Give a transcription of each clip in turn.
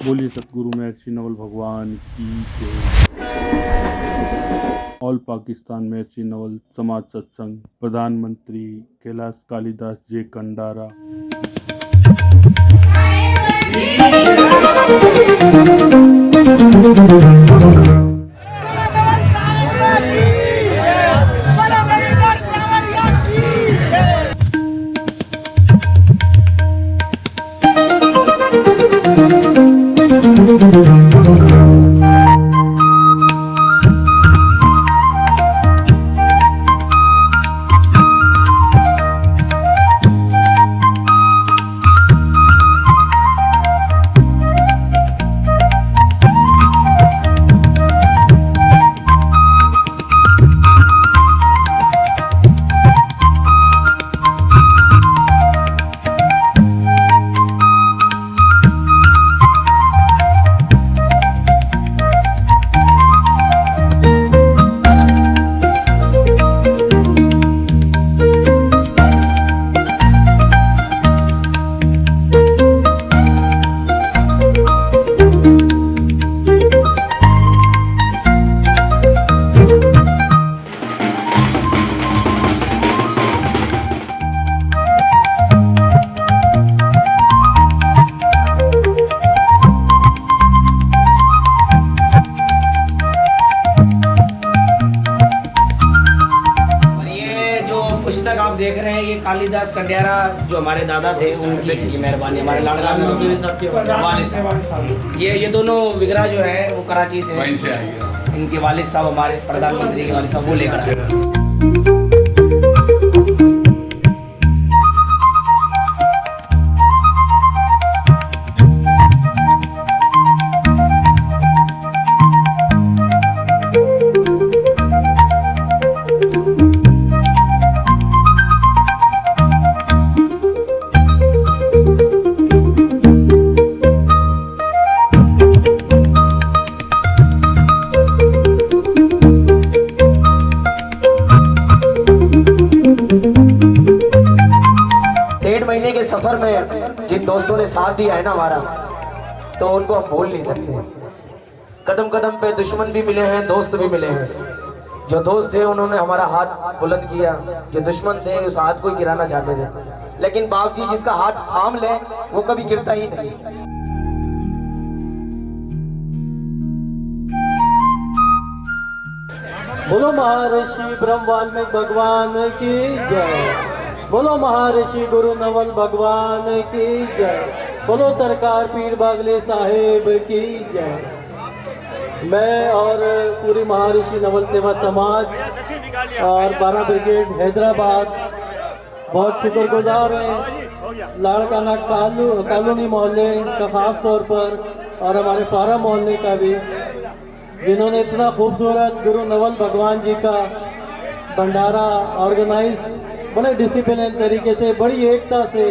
बोलिए सतगुरु महर्षि नवल भगवान की जय। ऑल पाकिस्तान महर्षि नवल समाज सत्संग प्रधानमंत्री कैलाश कालिदास जे कंडारा। आप देख रहे हैं ये कालिदास कंडारा जो हमारे दादा थे उनकी मेहरबानी, हमारे लाडला ये दोनों विग्रह जो है वो कराची से इनके वालिद साहब, हमारे प्रधानमंत्री के वालिद साहब वो लेकर आए। महीने के सफर में जिन दोस्तों ने साथ दिया है ना हमारा, तो उनको हम भूल नहीं सकते। कदम कदम पे दुश्मन भी मिले हैं, दोस्त भी मिले हैं। जो दोस्त थे उन्होंने हमारा हाथ बुलंद किया, जो दुश्मन थे उस हाथ को ही गिराना चाहते थे, लेकिन बाप जी जिसका हाथ थाम ले वो कभी गिरता ही नहीं। बोलो महर्षि ब्रह्म वाल्मीकि भगवान की जय। बोलो महर्षि गुरु नवल भगवान की जय। बोलो सरकार पीर बागले साहेब की जय। मैं और पूरी महर्षि नवल सेवा समाज और 12 ब्रिगेड हैदराबाद बहुत शुक्रगुजार हैं लाड़काना कॉलोनी मोहल्ले का खास तौर पर, और हमारे पारा मोहल्ले का भी, जिन्होंने इतना खूबसूरत गुरु नवल भगवान जी का भंडारा ऑर्गेनाइज बड़े डिसिप्लिन तरीके से, बड़ी एकता से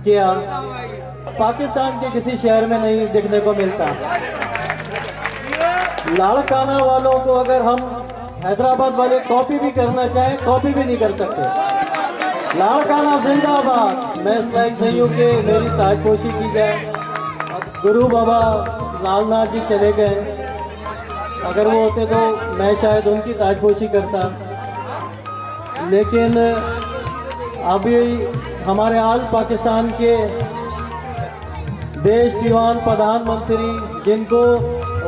किया। पाकिस्तान के किसी शहर में नहीं देखने को मिलता। लाड़काना वालों को अगर हम हैदराबाद वाले कॉपी भी करना चाहें, कॉपी भी नहीं कर सकते। लाड़काना जिंदाबाद। मैं इस लायक नहीं हूँ कि मेरी ताजपोशी की जाए। गुरु बाबा लालनाथ जी चले गए, अगर वो होते तो मैं शायद उनकी ताजपोशी करता, लेकिन अभी हमारे आल पाकिस्तान के देश दीवान प्रधानमंत्री, जिनको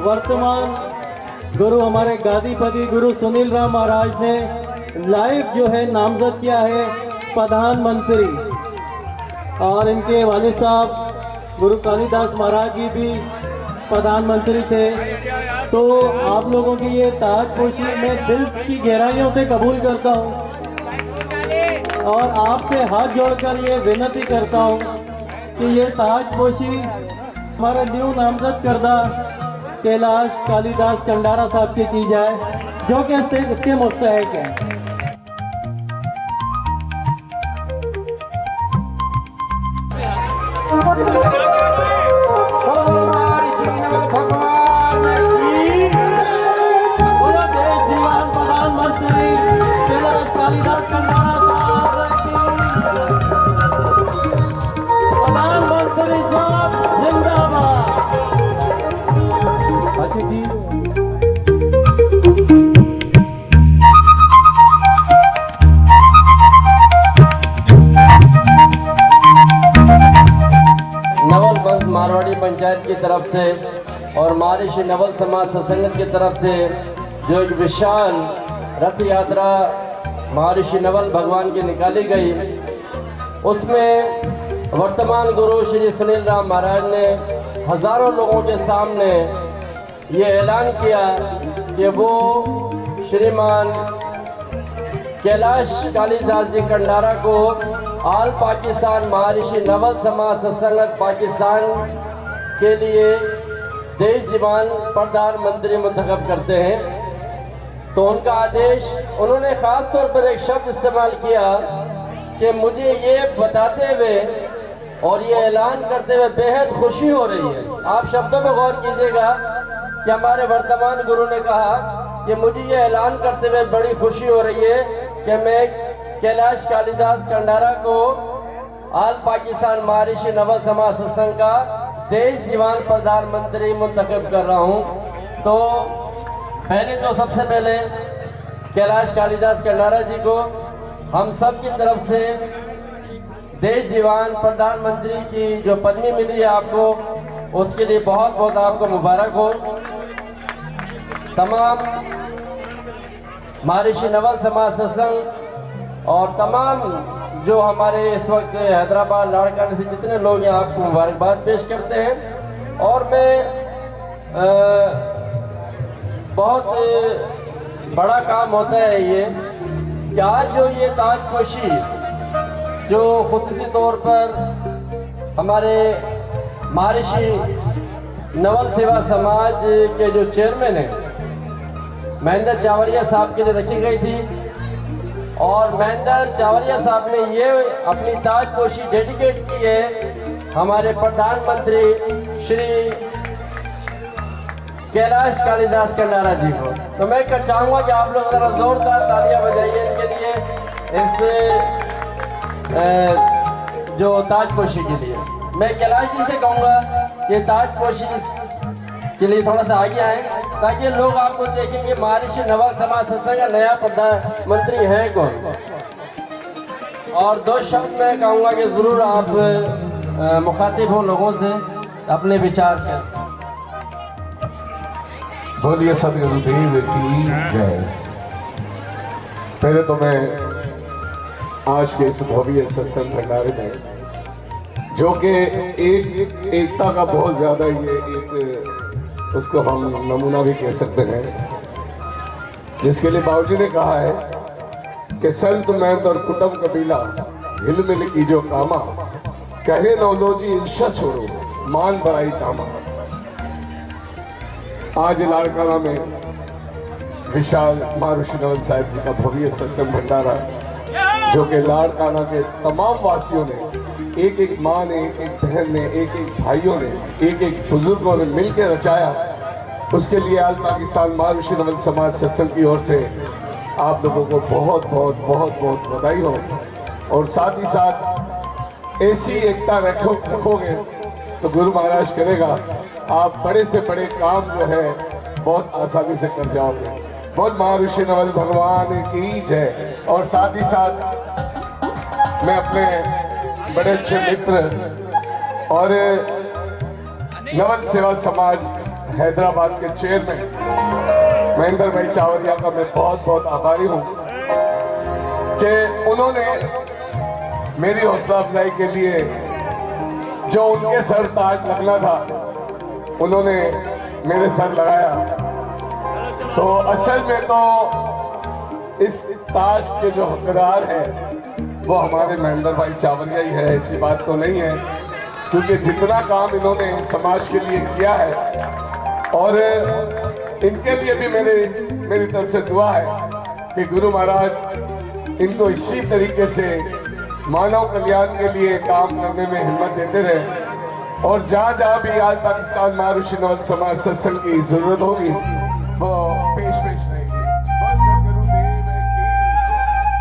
वर्तमान गुरु हमारे गादीपति गुरु सुनील राम महाराज ने लाइव जो है नामजद किया है प्रधानमंत्री, और इनके वालिद साहब गुरु कालिदास महाराज जी भी प्रधानमंत्री थे, तो आप लोगों की ये ताजपोशी मैं दिल की गहराइयों से कबूल करता हूँ और आपसे हाथ जोड़कर ये विनती करता हूँ कि ये ताजपोशी हमारे न्यू नामजद करदा कैलाश कालिदास कंडारा साहब की जाए, जो कि इसके मुस्तहिक है। प्रधानमंत्री साहब जिंदाबाद। मारवाड़ी पंचायत की तरफ से और महर्षि नवल समाज सत्संग की तरफ से जो एक विशाल रथ यात्रा महर्षि नवल भगवान की निकाली गई, उसमें वर्तमान गुरु श्री सुनील राम महाराज ने हजारों लोगों के सामने ये ऐलान किया कि वो श्रीमान कैलाश कालीदास जी कंडारा को ऑल पाकिस्तान महर्षि नवल समाज सत्संग पाकिस्तान के लिए देश दीवान प्रधानमंत्री मुंतखब करते हैं। तो उनका आदेश, उन्होंने ख़ास तौर पर एक शब्द इस्तेमाल किया कि मुझे ये बताते हुए और ये ऐलान करते हुए बेहद खुशी हो रही है। आप शब्दों पर गौर कीजिएगा कि हमारे वर्तमान गुरु ने कहा कि मुझे ये ऐलान करते हुए बड़ी खुशी हो रही है कि मैं कैलाश कालीदास कंडारा को ऑल पाकिस्तान महर्षि नवल समाज सत्संग का देश दीवान प्रधानमंत्री मुंतखब कर रहा हूँ। तो पहले तो सबसे पहले कैलाश कालीदास कंडारा जी को हम सब की तरफ से देश दीवान प्रधानमंत्री की जो पदवी मिली है आपको, उसके लिए बहुत बहुत आपको मुबारक हो। तमाम महर्षि नवल समाज सत्संग और तमाम जो हमारे इस वक्त हैदराबाद लाड़काना से जितने लोग हैं, आपको मुबारकबाद पेश करते हैं। और मैं बहुत बड़ा काम होता है ये कि आज जो ये ताजपोशी जो खुसूसी तौर पर हमारे महर्षि नवल सेवा समाज के जो चेयरमैन हैं महेंद्र चावरिया साहब के लिए रखी गई थी, और महेंद्र चावरिया साहब ने ये अपनी ताजपोशी डेडिकेट की है हमारे प्रधानमंत्री श्री कैलाश कालीदास कंडारा जी को। तो मैं चाहूँगा कि आप लोग ज़रा जोरदार तालियां बजाइए इनके लिए, इस जो ताजपोशी के लिए। मैं कैलाश जी से कहूँगा कि ताजपोशी के लिए थोड़ा सा आगे आए ताकि लोग आपको देखें कि महर्षि नवल समाज सत्संग का नया प्रधानमंत्री है कौन। और दो शब्द मैं कहूँगा कि ज़रूर आप मुखातिब हो लोगों से, अपने विचार करें। बोलिए सदगुरुदेव की जय। पहले तो मैं आज के इस भव्य सत्संग भंडारे में, जो कि एकता का बहुत ज़्यादा ये एक उसको हम नमूना भी कह सकते हैं, जिसके लिए बाबूजी ने कहा है कि संत महंत और कुटुंब कबीला हिल मिल की जो कामा, कहे नौलोजी ईर्षा छोड़ो मान बड़ाई कामा। आज लाड़काना में विशाल महर्षि नवल साहिब जी का भव्य सत्संग भंडारा, जो कि लाड़काना के तमाम वासियों ने, एक एक माँ ने, एक एक बहन ने, एक एक भाइयों ने, एक एक बुजुर्गों ने मिलकर रचाया, उसके लिए आज पाकिस्तान महर्षि नवल समाज सत्संग की ओर से आप लोगों को बहुत बहुत बहुत बहुत बधाई हो। और साथ ही साथ ऐसी एकता रखोगे तो गुरु महाराज करेगा आप बड़े से बड़े काम जो है बहुत आसानी से कर जाओगे। बहुत महर्षि नवल भगवान की जय। और साथ ही साथ मैं अपने बड़े अच्छे मित्र और नवल सेवा समाज हैदराबाद के चेयरमैन महेंद्र भाई चावरिया का मैं बहुत बहुत आभारी हूँ कि उन्होंने मेरी हौसला अफजाई के लिए जो उनके सर ताज लगना था उन्होंने मेरे सर लगाया। तो असल में तो इस ताज के जो हकदार हैं वो हमारे महेंद्र भाई चावरिया ही है, ऐसी बात तो नहीं है, क्योंकि जितना काम इन्होंने समाज के लिए किया है और इनके लिए भी मेरी तरफ से दुआ है कि गुरु महाराज इनको इसी तरीके से मानव कल्याण के लिए काम करने में हिम्मत देते रहे। और जहाँ जहाँ भी आज पाकिस्तान महर्षि नवल समाज सत्संग की जरूरत होगी वो पेश रहेगी। बहुत सदगुरुदेव की जय।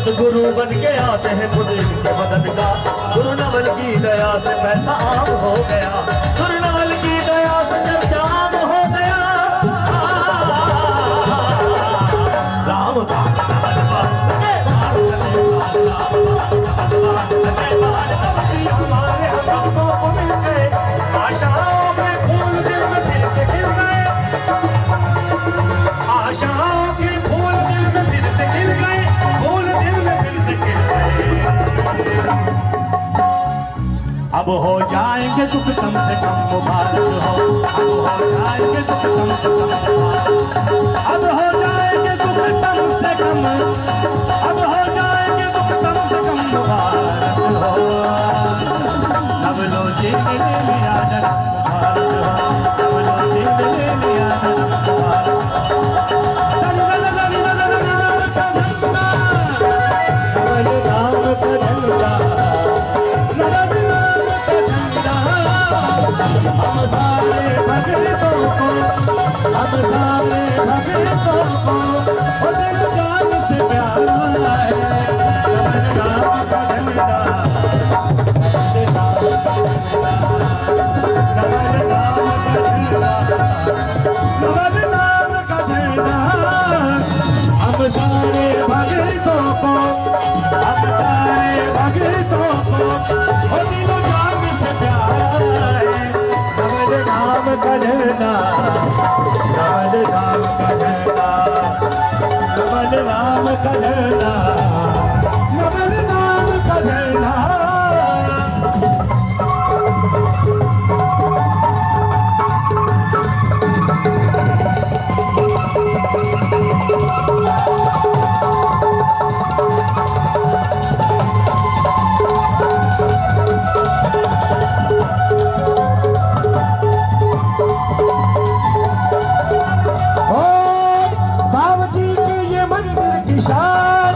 सतगुरु बन के आते हैं खुद इनके मदद का। गुरु नवल की दया से पैसा आम हो गया, गुरु नवल की दया से चर्चा आम हो गया। राम हमारे भक्तों को मिल गए, आशाओं के फूल दिल में फिर से खिल गए, आशाओं के फूल दिल में फिर से खिल गए, फूल दिल में फिर से खिल गए। अब हो जाएंगे दुख कम से कम मुबारक हो, अब हो जाएंगे दुख कम से कम मुबारक, अब हो जाएंगे दुख कम से कम, अब हो जाएंगे दुख कम से कम मुबारक हो। अब लो जी ने ले लिया जन्म मुबारक हो, अब लो जी ने ले लिया जन्म मुबारक। संगल रवि रवि राम का झंडा, नवल राम का झंडा, नवल राम का झंडा। हम सारे भक्तों को, हम सारे भक्तों को वो दिल जान से प्यारा है। नवल राम का झंडा, नवल राम का झंडा, नवल राम का झंडा। हम सारे भक्तों को, हम सारे भक्तों को वो दिल जान से प्यारा है। नवल राम का झंडा, नवल राम का झंडा, नवल राम का झंडा, नवल राम का झंडा। बाबूजी के ये मंदिर की शान,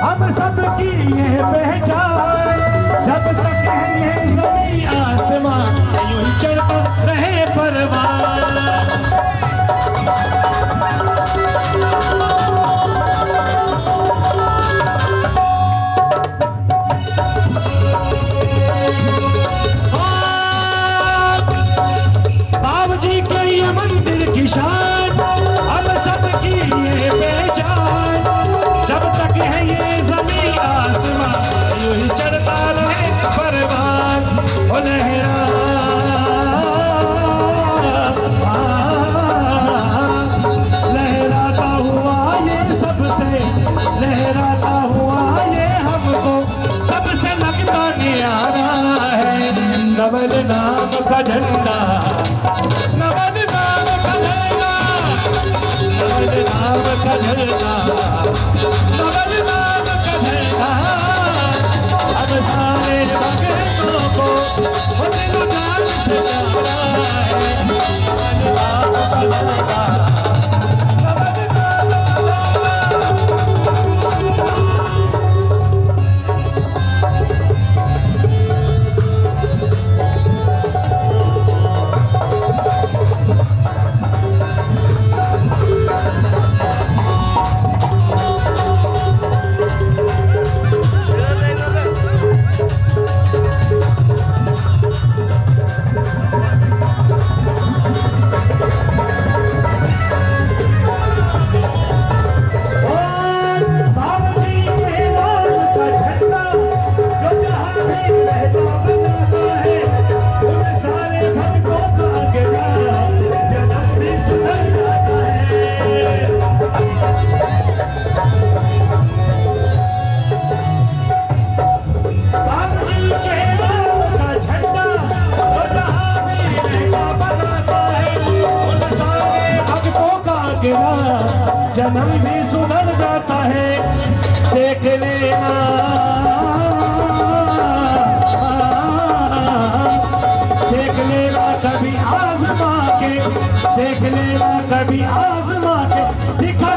हम सब की ये पहचान। जब तक है ये ज़मीं आसमां, यूं ही चढ़ता रहे परवान। बाबूजी के ये मंदिर की शान, हम सब की ये पहचान। जब तक है ये ज़मीं आसमां, यूं ही चढ़ता रहे परवान। ओ लहरा लहराता हुआ ये सबसे, लहराता हुआ ये हमको सबसे लगता न्यारा है। नवल नाम का झंडा, नवल नाम का झंडा, नवल नाम का झंडा, नवल नाम का झंडा। अब सारे भक्तों को वो दिल जान से प्यारा है। नवल नाम का झंडा, नवल नाम जन्म भी सुधर जाता है। देख लेना, देख लेना कभी आजमा के, देख लेना कभी आजमा के, दिखा